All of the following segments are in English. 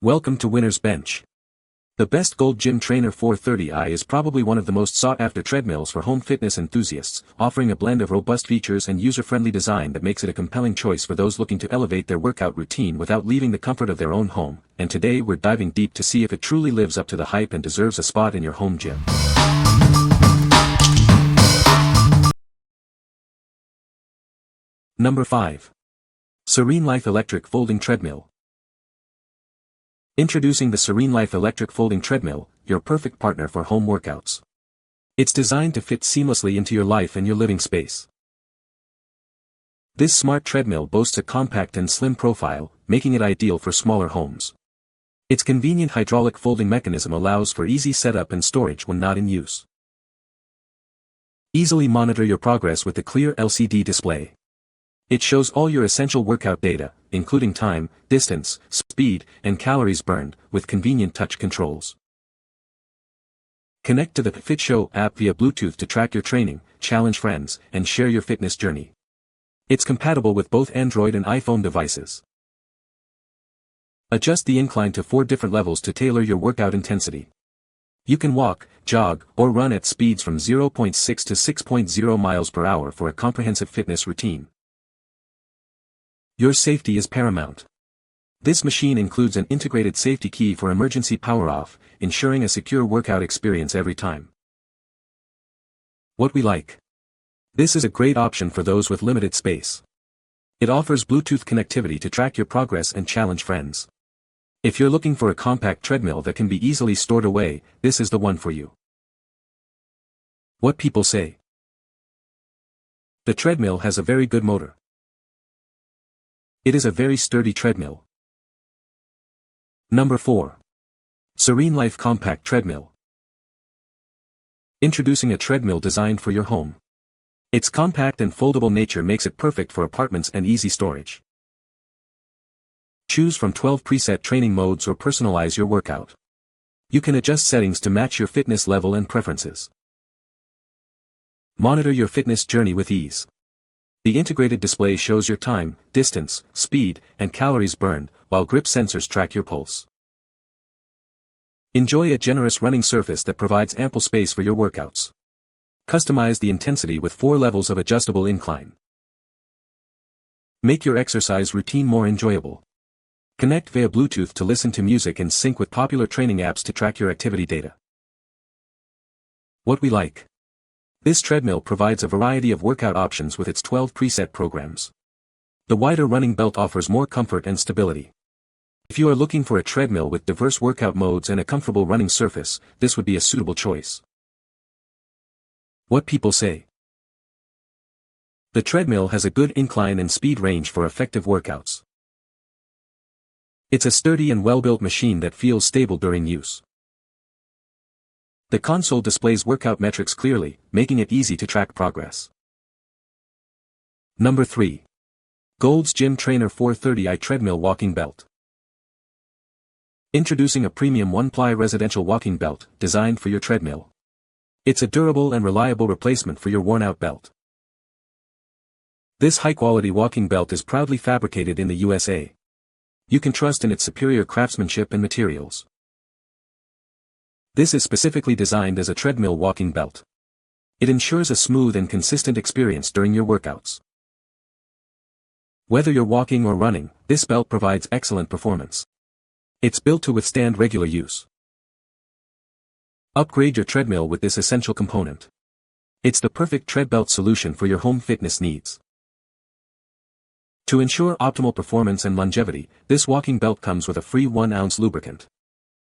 Welcome to Winner's Bench. The Best Gold Gym Trainer 430i is probably one of the most sought-after treadmills for home fitness enthusiasts, offering a blend of robust features and user-friendly design that makes it a compelling choice for those looking to elevate their workout routine without leaving the comfort of their own home. And today we're diving deep to see if it truly lives up to the hype and deserves a spot in your home gym. Number 5. SereneLife Electric Folding Treadmill. Introducing the SereneLife Electric Folding Treadmill, your perfect partner for home workouts. It's designed to fit seamlessly into your life and your living space. This smart treadmill boasts a compact and slim profile, making it ideal for smaller homes. Its convenient hydraulic folding mechanism allows for easy setup and storage when not in use. Easily monitor your progress with the clear LCD display. It shows all your essential workout data, including time, distance, speed, and calories burned, with convenient touch controls. Connect to the FitShow app via Bluetooth to track your training, challenge friends, and share your fitness journey. It's compatible with both Android and iPhone devices. Adjust the incline to 4 different levels to tailor your workout intensity. You can walk, jog, or run at speeds from 0.6 to 6.0 miles per hour for a comprehensive fitness routine. Your safety is paramount. This machine includes an integrated safety key for emergency power-off, ensuring a secure workout experience every time. What we like. This is a great option for those with limited space. It offers Bluetooth connectivity to track your progress and challenge friends. If you're looking for a compact treadmill that can be easily stored away, this is the one for you. What people say. The treadmill has a very good motor. It is a very sturdy treadmill. Number 4. SereneLife Compact Treadmill. Introducing a treadmill designed for your home. Its compact and foldable nature makes it perfect for apartments and easy storage. Choose from 12 preset training modes or personalize your workout. You can adjust settings to match your fitness level and preferences. Monitor your fitness journey with ease. The integrated display shows your time, distance, speed, and calories burned, while grip sensors track your pulse. Enjoy a generous running surface that provides ample space for your workouts. Customize the intensity with 4 levels of adjustable incline. Make your exercise routine more enjoyable. Connect via Bluetooth to listen to music and sync with popular training apps to track your activity data. What we like. This treadmill provides a variety of workout options with its 12 preset programs. The wider running belt offers more comfort and stability. If you are looking for a treadmill with diverse workout modes and a comfortable running surface, this would be a suitable choice. What people say. The treadmill has a good incline and speed range for effective workouts. It's a sturdy and well-built machine that feels stable during use. The console displays workout metrics clearly, making it easy to track progress. Number 3. Gold's Gym Trainer 430i Treadmill Walking Belt. Introducing a premium 1-ply residential walking belt, designed for your treadmill. It's a durable and reliable replacement for your worn-out belt. This high-quality walking belt is proudly fabricated in the USA. You can trust in its superior craftsmanship and materials. This is specifically designed as a treadmill walking belt. It ensures a smooth and consistent experience during your workouts. Whether you're walking or running, this belt provides excellent performance. It's built to withstand regular use. Upgrade your treadmill with this essential component. It's the perfect tread belt solution for your home fitness needs. To ensure optimal performance and longevity, this walking belt comes with a free 1-ounce lubricant.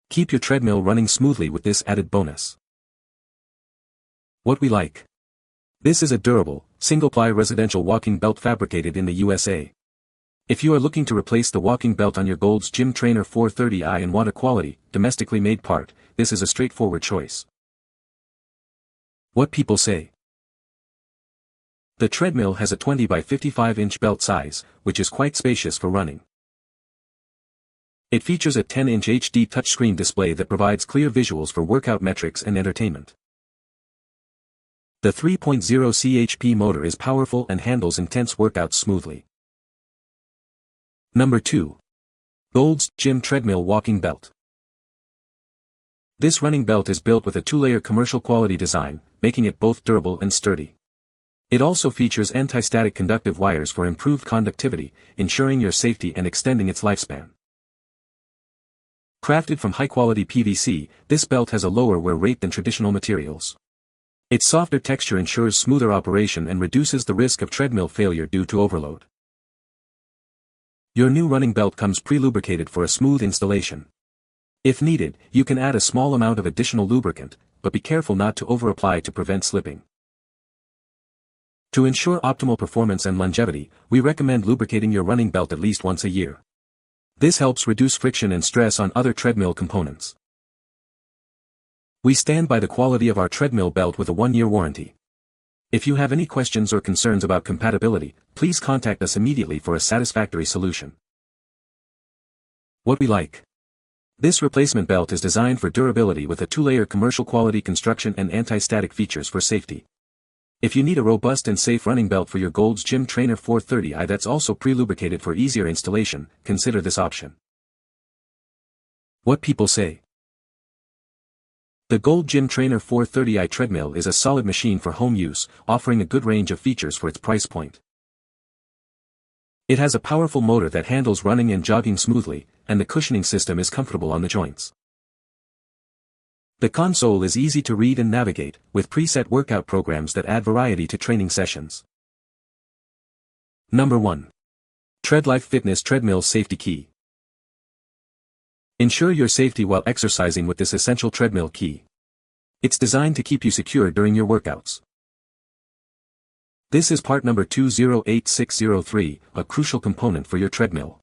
Keep your treadmill running smoothly with this added bonus. What we like. This is a durable, single-ply residential walking belt fabricated in the USA. If you are looking to replace the walking belt on your Gold's Gym Trainer 430i and want a quality, domestically made part, this is a straightforward choice. What people say. The treadmill has a 20 by 55-inch belt size, which is quite spacious for running. It features a 10-inch HD touchscreen display that provides clear visuals for workout metrics and entertainment. The 3.0 chp motor is powerful and handles intense workouts smoothly. Number 2. Gold's Gym Treadmill Walking Belt. This running belt is built with a two-layer commercial quality design, making it both durable and sturdy. It also features anti-static conductive wires for improved conductivity, ensuring your safety and extending its lifespan. Crafted from high-quality PVC, this belt has a lower wear rate than traditional materials. Its softer texture ensures smoother operation and reduces the risk of treadmill failure due to overload. Your new running belt comes pre-lubricated for a smooth installation. If needed, you can add a small amount of additional lubricant, but be careful not to over-apply to prevent slipping. To ensure optimal performance and longevity, we recommend lubricating your running belt at least once a year. This helps reduce friction and stress on other treadmill components. We stand by the quality of our treadmill belt with a 1-year warranty. If you have any questions or concerns about compatibility, please contact us immediately for a satisfactory solution. What we like. This replacement belt is designed for durability with a two-layer commercial quality construction and anti-static features for safety. If you need a robust and safe running belt for your Gold's Gym Trainer 430i that's also pre-lubricated for easier installation, consider this option. What people say. The Gold Gym Trainer 430i treadmill is a solid machine for home use, offering a good range of features for its price point. It has a powerful motor that handles running and jogging smoothly, and the cushioning system is comfortable on the joints. The console is easy to read and navigate, with preset workout programs that add variety to training sessions. Number 1. TreadLife Fitness Treadmill Safety Key. Ensure your safety while exercising with this essential treadmill key. It's designed to keep you secure during your workouts. This is part number 208603, a crucial component for your treadmill.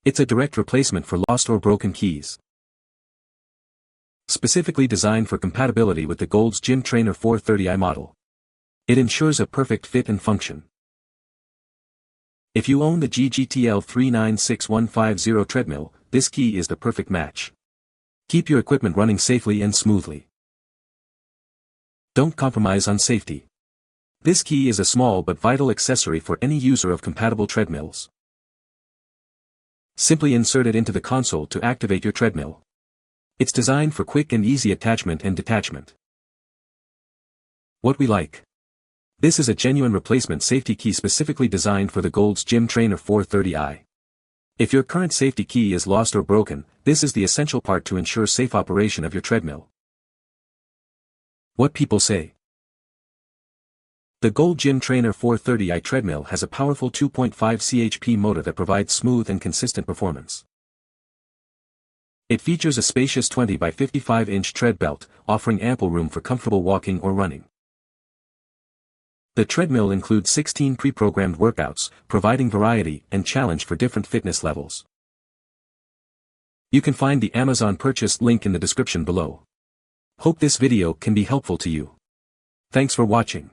It's a direct replacement for lost or broken keys. Specifically designed for compatibility with the Gold's Gym Trainer 430i model. It ensures a perfect fit and function. If you own the GGTL 396150 treadmill, this key is the perfect match. Keep your equipment running safely and smoothly. Don't compromise on safety. This key is a small but vital accessory for any user of compatible treadmills. Simply insert it into the console to activate your treadmill. It's designed for quick and easy attachment and detachment. What we like. This is a genuine replacement safety key specifically designed for the Gold's Gym Trainer 430i. If your current safety key is lost or broken, this is the essential part to ensure safe operation of your treadmill. What people say. The Gold Gym Trainer 430i treadmill has a powerful 2.5 chp motor that provides smooth and consistent performance. It features a spacious 20 by 55-inch tread belt, offering ample room for comfortable walking or running. The treadmill includes 16 pre-programmed workouts, providing variety and challenge for different fitness levels. You can find the Amazon purchase link in the description below. Hope this video can be helpful to you. Thanks for watching.